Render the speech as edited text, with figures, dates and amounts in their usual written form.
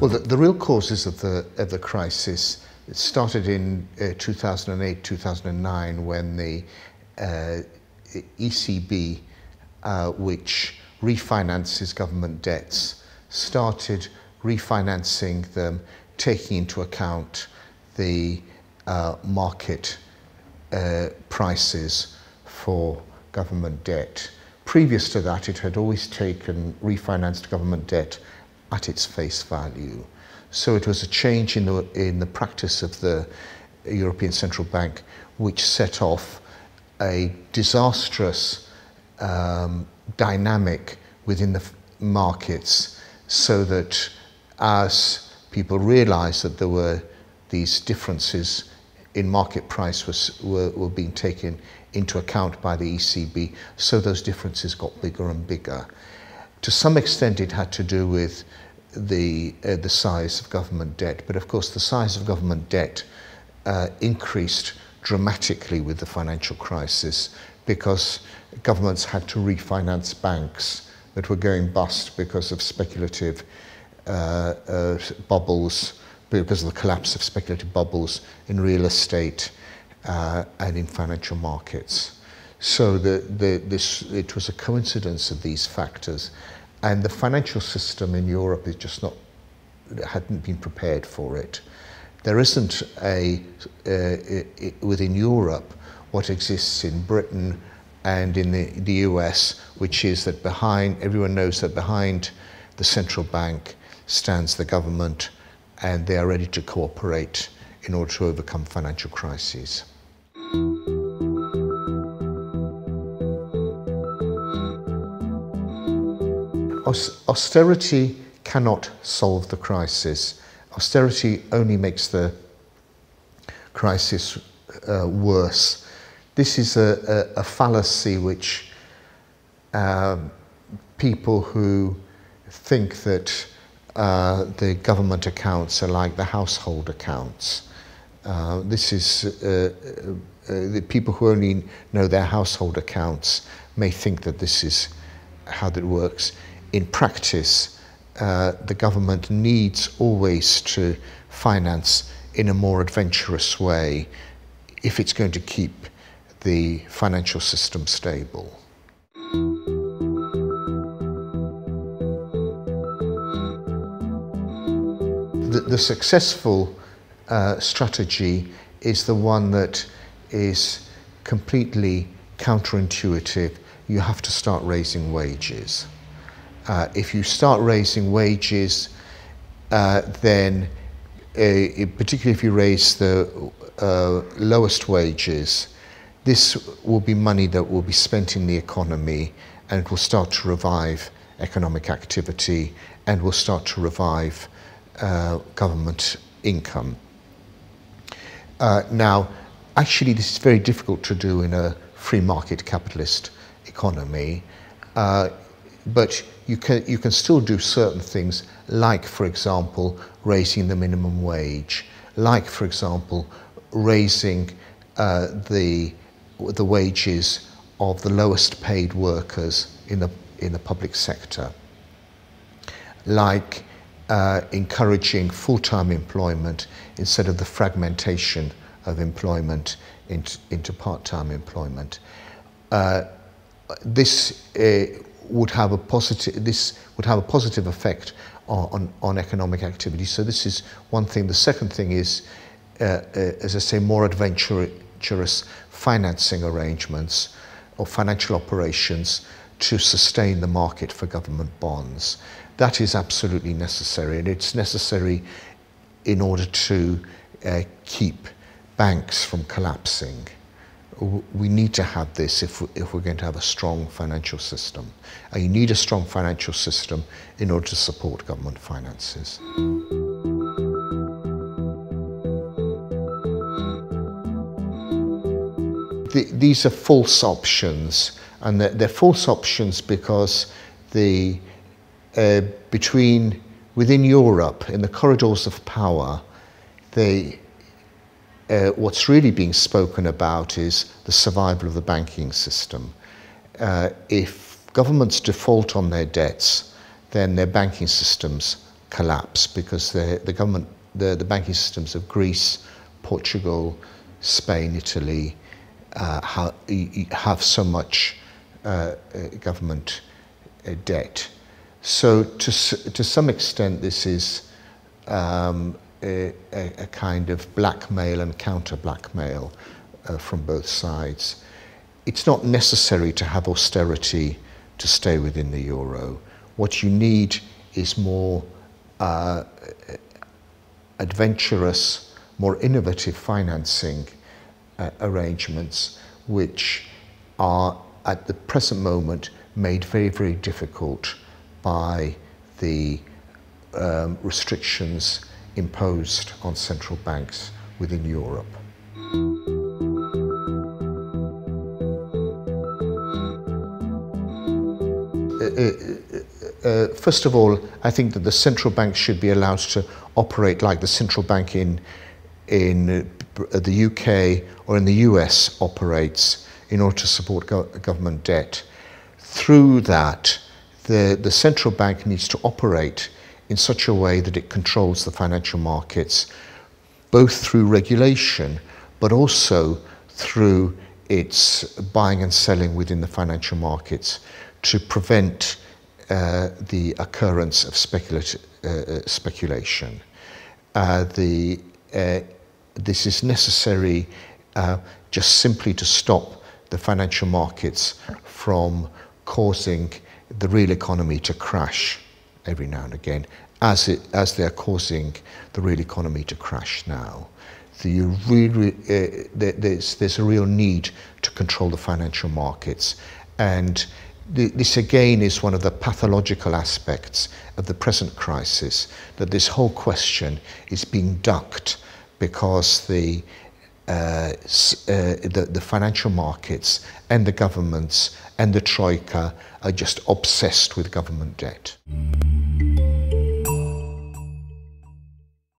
Well, the real causes of the crisis, it started in 2008, 2009, when the ECB, which refinances government debts, started refinancing them, taking into account the market prices for government debt. Previous to that, it had always refinanced government debt at its face value. So it was a change in the practice of the European Central Bank, which set off a disastrous dynamic within the markets, so that as people realized that there were these differences in market price were being taken into account by the ECB, so those differences got bigger and bigger. To some extent, it had to do with the size of government debt, but of course the size of government debt increased dramatically with the financial crisis, because governments had to refinance banks that were going bust because of speculative bubbles, because of the collapse of speculative bubbles in real estate and in financial markets. So it was a coincidence of these factors, and the financial system in Europe is just hadn't been prepared for it. There isn't within Europe what exists in Britain and in the US, which is that everyone knows that behind the central bank stands the government, and they are ready to cooperate in order to overcome financial crises. Austerity cannot solve the crisis. Austerity only makes the crisis worse. This is a fallacy which people who think that the government accounts are like the household accounts. This is the people who only know their household accounts may think that this is how that works. In practice, the government needs always to finance in a more adventurous way if it's going to keep the financial system stable. The successful strategy is the one that is completely counterintuitive. You have to start raising wages. If you start raising wages, then particularly if you raise the lowest wages, this will be money that will be spent in the economy, and it will start to revive economic activity and will start to revive government income. Now, actually, this is very difficult to do in a free market capitalist economy, but you can still do certain things, like, for example, raising the minimum wage, like, for example, raising the wages of the lowest paid workers in the public sector, like encouraging full-time employment instead of the fragmentation of employment into part-time employment. This would have a positive effect on economic activity. So this is one thing. The second thing is, as I say, more adventurous financing arrangements or financial operations to sustain the market for government bonds. That is absolutely necessary, and it's necessary in order to keep banks from collapsing. We need to have this if we're going to have a strong financial system. And you need a strong financial system in order to support government finances. These are false options, and they're false options because within Europe, in the corridors of power, what's really being spoken about is the survival of the banking system. If governments default on their debts, then their banking systems collapse because the banking systems of Greece, Portugal, Spain, Italy have so much government debt. So to some extent this is a kind of blackmail and counter-blackmail from both sides. It's not necessary to have austerity to stay within the euro. What you need is more adventurous, more innovative financing arrangements, which are at the present moment made very, very difficult by the restrictions imposed on central banks within Europe. First of all, I think that the central bank should be allowed to operate like the central bank in the UK or in the US operates in order to support government debt. Through that, the central bank needs to operate in such a way that it controls the financial markets, both through regulation, but also through its buying and selling within the financial markets to prevent the occurrence of speculation. This is necessary just simply to stop the financial markets from causing the real economy to crash every now and again, as they are causing the real economy to crash now. There's a real need to control the financial markets, and this again is one of the pathological aspects of the present crisis, that this whole question is being ducked because the financial markets and the governments and the Troika are just obsessed with government debt.